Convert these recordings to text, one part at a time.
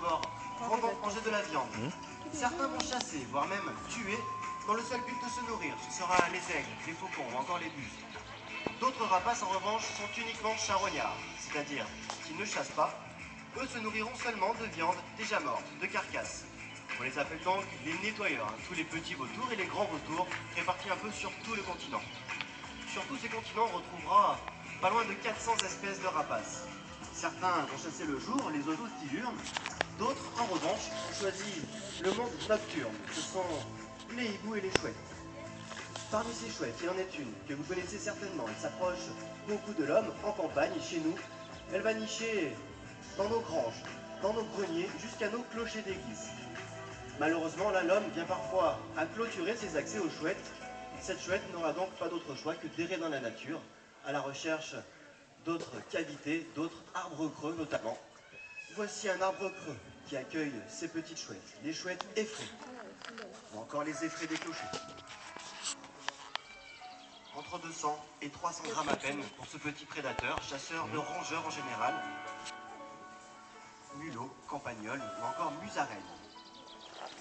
carnivores vont donc manger de la viande. Certains vont chasser, voire même tuer, dans le seul but de se nourrir. Ce sera les aigles, les faucons ou encore les buses. D'autres rapaces, en revanche, sont uniquement charognards, c'est-à-dire qui ne chassent pas. Eux se nourriront seulement de viande déjà morte, de carcasses. On les appelle donc les nettoyeurs, tous les petits vautours et les grands vautours, répartis un peu sur tout le continent. Sur tous ces continents, on retrouvera pas loin de 400 espèces de rapaces. Certains vont chasser le jour, les oiseaux diurnes. D'autres, en revanche, ont choisi le monde nocturne. Ce sont les hiboux et les chouettes. Parmi ces chouettes, il en est une que vous connaissez certainement. Elle s'approche beaucoup de l'homme, en campagne, chez nous. Elle va nicher dans nos granges, dans nos greniers, jusqu'à nos clochers d'église. Malheureusement, là, l'homme vient parfois à clôturer ses accès aux chouettes. Cette chouette n'aura donc pas d'autre choix que d'errer dans la nature, à la recherche d'autres cavités, d'autres arbres creux notamment. Voici un arbre creux qui accueille ces petites chouettes, les chouettes effraies, ou encore les effraies des clochers. Entre 200 et 300 grammes à peine pour ce petit prédateur, chasseur de rongeurs en général, mulots, campagnols ou encore musaraignes.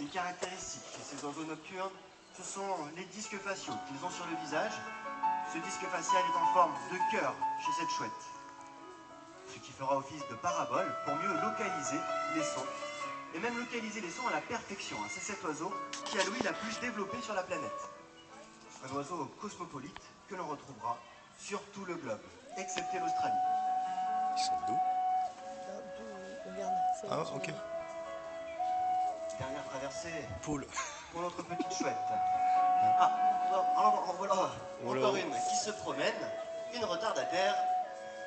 Une caractéristique chez ces oiseaux nocturnes, ce sont les disques faciaux qu'ils ont sur le visage. Ce disque facial est en forme de cœur chez cette chouette, ce qui fera office de parabole pour mieux localiser les sons, et même localiser les sons à la perfection. C'est cet oiseau qui a l'ouïe la plus développée sur la planète. Un oiseau cosmopolite que l'on retrouvera sur tout le globe, excepté l'Australie. Ils sont d'où? Regarde, Ah, ok. Dernière traversée Poule. pour notre petite chouette. Ah, alors voilà encore une qui se promène, une retardataire.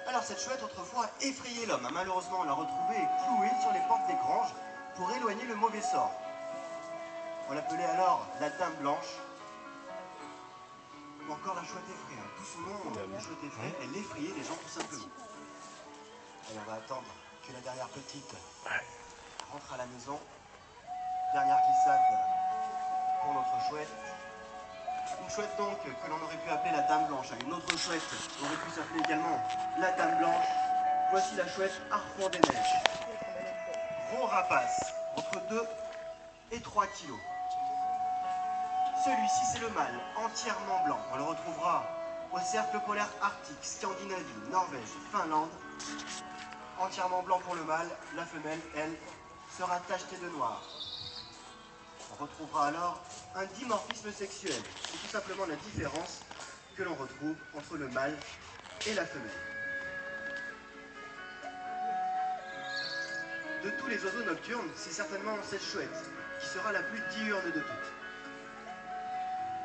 Alors cette chouette autrefois effrayait l'homme. Malheureusement, on l'a retrouvée clouée sur les portes des granges pour éloigner le mauvais sort. On l'appelait alors la dame blanche. Ou encore la chouette effraie. Tout son nom, la chouette effraie, elle effrayait les gens tout simplement. Allez, on va attendre que la dernière petite rentre à la maison. Dernière glissade pour notre chouette. Une chouette donc que l'on aurait pu appeler la dame blanche. Une autre chouette aurait pu s'appeler également la dame blanche. Voici la chouette Harfang des neiges. Gros rapace, entre 2 et 3 kilos. Celui-ci c'est le mâle, entièrement blanc. On le retrouvera au cercle polaire arctique, Scandinavie, Norvège, Finlande. Entièrement blanc pour le mâle, la femelle, elle, sera tachetée de noir. On retrouvera alors un dimorphisme sexuel. C'est tout simplement la différence que l'on retrouve entre le mâle et la femelle. De tous les oiseaux nocturnes, c'est certainement cette chouette qui sera la plus diurne de toutes.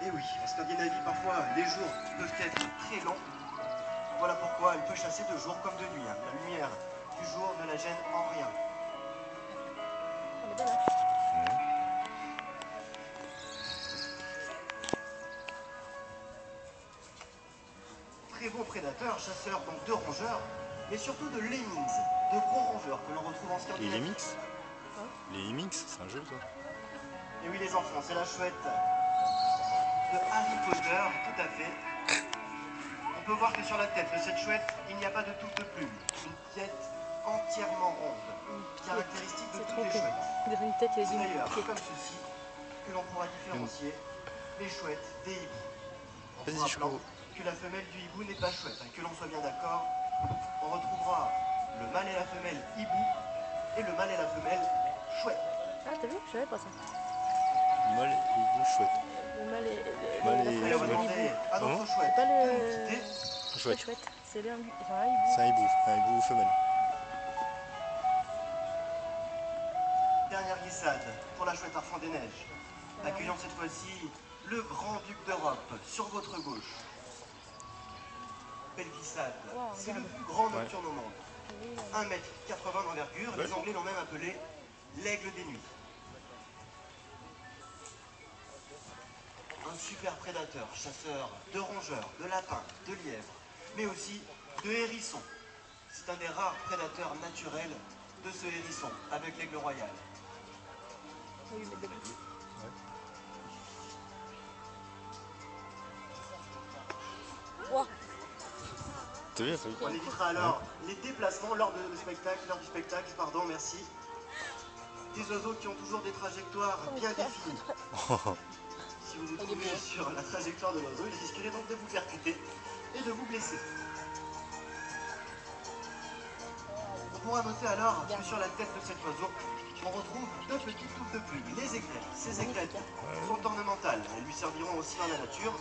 Et oui, en Scandinavie, parfois, les jours peuvent être très longs. Voilà pourquoi elle peut chasser de jour comme de nuit. La lumière du jour ne la gêne en rien. Elle est belle, hein. Très beau prédateur, chasseur donc de rongeurs, mais surtout de lemmings, de gros rongeurs que l'on retrouve en Les Scandinavie. lemmings? Les lemmings, c'est un jeu ça? Et oui les enfants, c'est la chouette de Harry Potter, tout à fait. On peut voir que sur la tête de cette chouette, il n'y a pas de touffe de plumes. Une tête entièrement ronde, caractéristique de toutes les chouettes. On dirait une tête et C'est une d'ailleurs pied. comme ceci que l'on pourra différencier les chouettes des hiboux. En se Vas-y, rappelant Choco. que la femelle du hibou n'est pas chouette, que l'on soit bien d'accord, on retrouvera le mâle et la femelle hibou et le mâle et la femelle chouette. Ah, t'as vu? Je savais pas ça. Mâle, hibou, chouette. Le mâle et Mâle la et- Allez, on va femelle de demander l'hibou. à notre chouette C'est pas de le- nous quitter. La Chouette. chouette. C'est un hibou. C'est un hibou femelle. Dernière glissade pour la chouette Harfang des neiges. Accueillant cette fois-ci le grand-duc d'Europe sur votre gauche. Belle glissade. Wow, C'est le regarde. plus grand nocturne au monde. 1,80 m d'envergure. Les Anglais l'ont même appelé l'aigle des nuits. Un super prédateur, chasseur de rongeurs, de lapins, de lièvres, mais aussi de hérissons. C'est un des rares prédateurs naturels de ce hérisson, avec l'aigle royal. Oui, mais belle. Wow. T'as vu, elle fait... On évitera alors les déplacements lors du spectacle, merci. Des oiseaux qui ont toujours des trajectoires bien définies. Si vous vous trouvez sur la trajectoire de l'oiseau, il risquerait donc de vous percuter et de vous blesser. On pourra noter alors que sur la tête de cet oiseau, on retrouve deux petites touffes de plumes, les aigrettes. Ces aigrettes sont ornementales. Elles lui serviront aussi dans la nature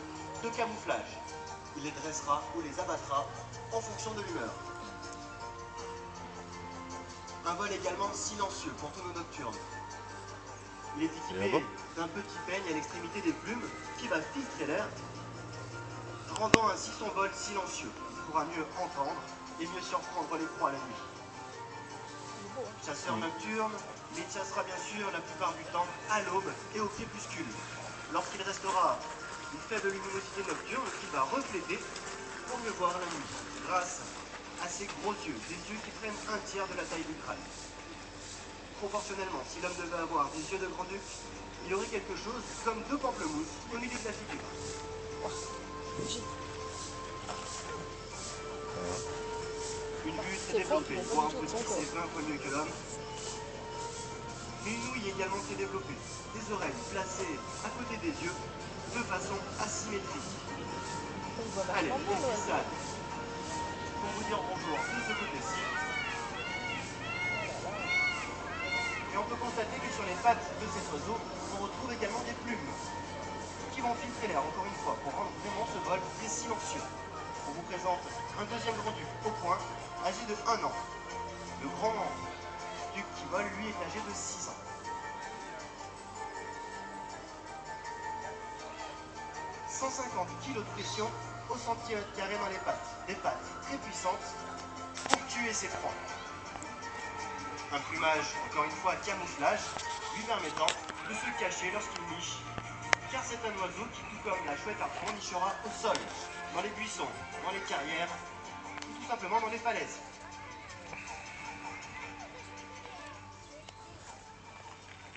de camouflage. Il les dressera ou les abattra en fonction de l'humeur. Un vol également silencieux pour tous nos nocturnes. Il est équipé d'un petit peigne à l'extrémité des plumes qui va filtrer l'air, rendant ainsi son vol silencieux. Il pourra mieux entendre et mieux surprendre les proies la nuit. Chasseur nocturne, il chassera bien sûr la plupart du temps à l'aube et au crépuscule. Lorsqu'il restera une faible luminosité nocturne qu'il va refléter pour mieux voir la nuit, grâce à ses gros yeux, des yeux qui prennent un tiers de la taille du crâne. Proportionnellement, si l'homme devait avoir des yeux de grand-duc, il aurait quelque chose comme deux pamplemousses au milieu de la figure. Une vue très développée pour un petit, c'est 20 fois mieux que l'homme. Une ouïe également très développée, des oreilles placées à côté des yeux de façon asymétrique. Allez, esquissade. Pour vous dire bonjour de ce côté-ci. Et on peut constater que sur les pattes de cet oiseau, on retrouve également des plumes qui vont filtrer l'air, encore une fois, pour rendre vraiment ce vol très silencieux. On vous présente un deuxième grand-duc au point, âgé de 1 an. Le grand-duc qui vole, lui, est âgé de 6 ans. 150 kg de pression au centimètre carré dans les pattes. Des pattes très puissantes pour tuer ses proies. Un plumage, encore une fois, camouflage, lui permettant de se cacher lorsqu'il niche. Car c'est un oiseau qui, tout comme la chouette harpon, nichera au sol, dans les buissons, dans les carrières, ou tout simplement dans les falaises.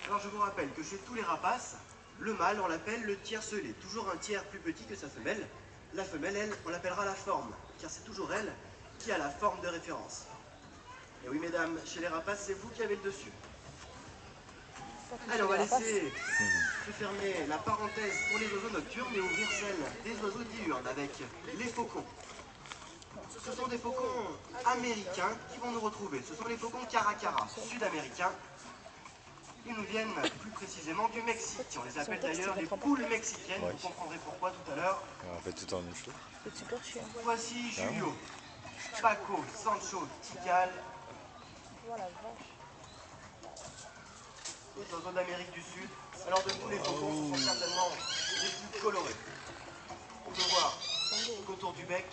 Alors je vous rappelle que chez tous les rapaces, le mâle, on l'appelle le tiercelé, toujours un tiers plus petit que sa femelle. La femelle, elle, on l'appellera la forme, car c'est toujours elle qui a la forme de référence. Et oui, mesdames, chez les rapaces, c'est vous qui avez le dessus. Allez, on va laisser se fermer la parenthèse pour les oiseaux nocturnes et ouvrir celle des oiseaux diurnes avec les faucons. Ce sont des faucons américains qui vont nous retrouver. Ce sont les faucons caracara, sud-américains. Ils nous viennent plus précisément du Mexique. On les appelle d'ailleurs les poules mexicaines. Vous comprendrez pourquoi tout à l'heure. On fait tout le temps la même chose. C'est super chiant. Voici Julio, Paco, Sancho, Tikal. Voilà, vache. Les oiseaux d'Amérique du Sud. Alors de tous les faucons, ce sont certainement les plus colorés. On peut voir qu'autour du bec,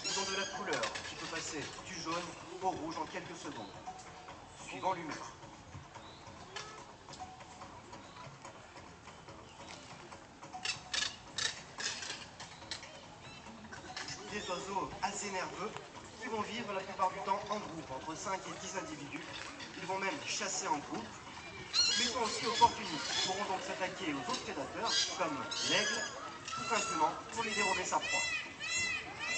ils ont de la couleur qui peut passer du jaune au rouge en quelques secondes, suivant l'humeur. Des oiseaux assez nerveux qui vont vivre la plupart du temps en groupe, entre 5 et 10 individus. Ils vont même chasser en groupe, mais sont aussi opportunistes. Ils pourront donc s'attaquer aux autres prédateurs, comme l'aigle, tout simplement pour lui dérober sa proie.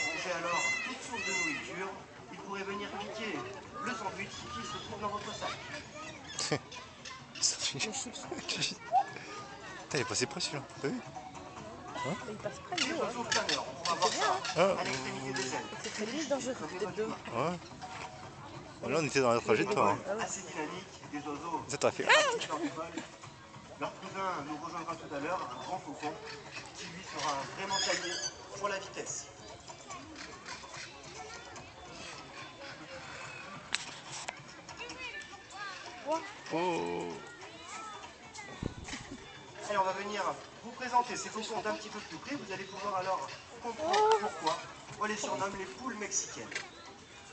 Mangez alors toute source de nourriture, ils pourraient venir piquer le sandwich qui se trouve dans votre sac. Putain, il est passé près celui-là, t'as vu? Il passe près de Les nous. Hein. oiseaux planeurs, on pourra voir ça à l'extrémité des ailes. C'est très limite dangereux d'être deux. Ouais. Là on était dans la trajectoire. Hein. Assez dynamique, des oiseaux Ça t'a fait. lors du vol. Leur cousin nous rejoindra tout à l'heure, un grand faucon, qui lui sera vraiment taillé pour la vitesse. Oh. Allez, on va venir vous présenter ces faucons d'un petit peu plus près. Vous allez pouvoir alors comprendre pourquoi on les surnomme les poules mexicaines.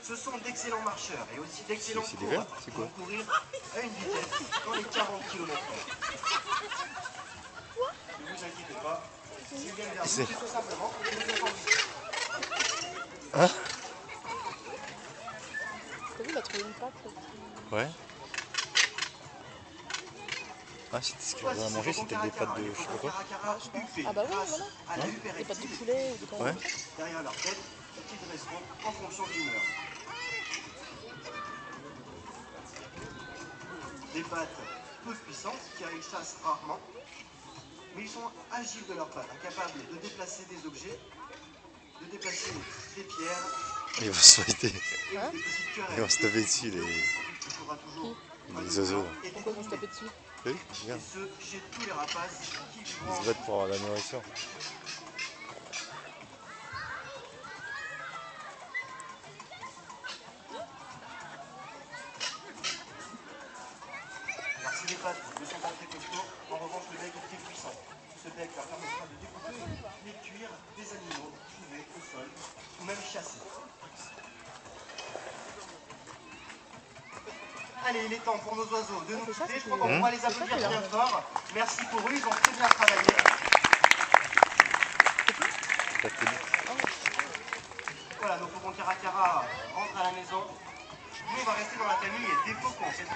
Ce sont d'excellents marcheurs et aussi d'excellents C'est des verts, coureurs. c'est Ils quoi? vont courir à une vitesse dans les 40 km/h. Ne vous inquiétez pas, s'ils viennent vers vous, c'est tout simplement pour qu'ils vous entendent. Hein? T'as vu, il a trouvé une patte. Ouais. Ah, c'était ce qu'il faisait à manger, c'était des pâtes de je sais pas quoi. Ah bah oui, voilà. À la Des pâtes de poulet ou des conneries. Ouais. Derrière leur tête, qui dresseront en fonction de l'humeur. Des pattes peu puissantes, car ils chassent rarement. Mais ils sont agiles de leurs pattes, incapables de déplacer des objets, de déplacer des pierres Ils vont se fighter. et des petites querelles. Ils vont se taper dessus, Il faudra toujours les oiseaux. et Pourquoi ils vont se taper dessus? Oui, et regarde. ce, chez tous les rapaces qui Ils vivront se battent pour la nourriture. Alors si les pattes ne sont pas très costauds, en revanche le bec est très puissant. Ce bec leur permettra de découper les cuirs des animaux trouvés au sol ou même chassés. Allez, il est temps pour nos oiseaux de nous quitter. Je crois qu'on pourra les applaudir bien fort. Merci pour eux, ils ont très bien travaillé. Voilà, nos faucons Caracara rentrent à la maison. Nous, on va rester dans la famille des faucons cette fois-ci.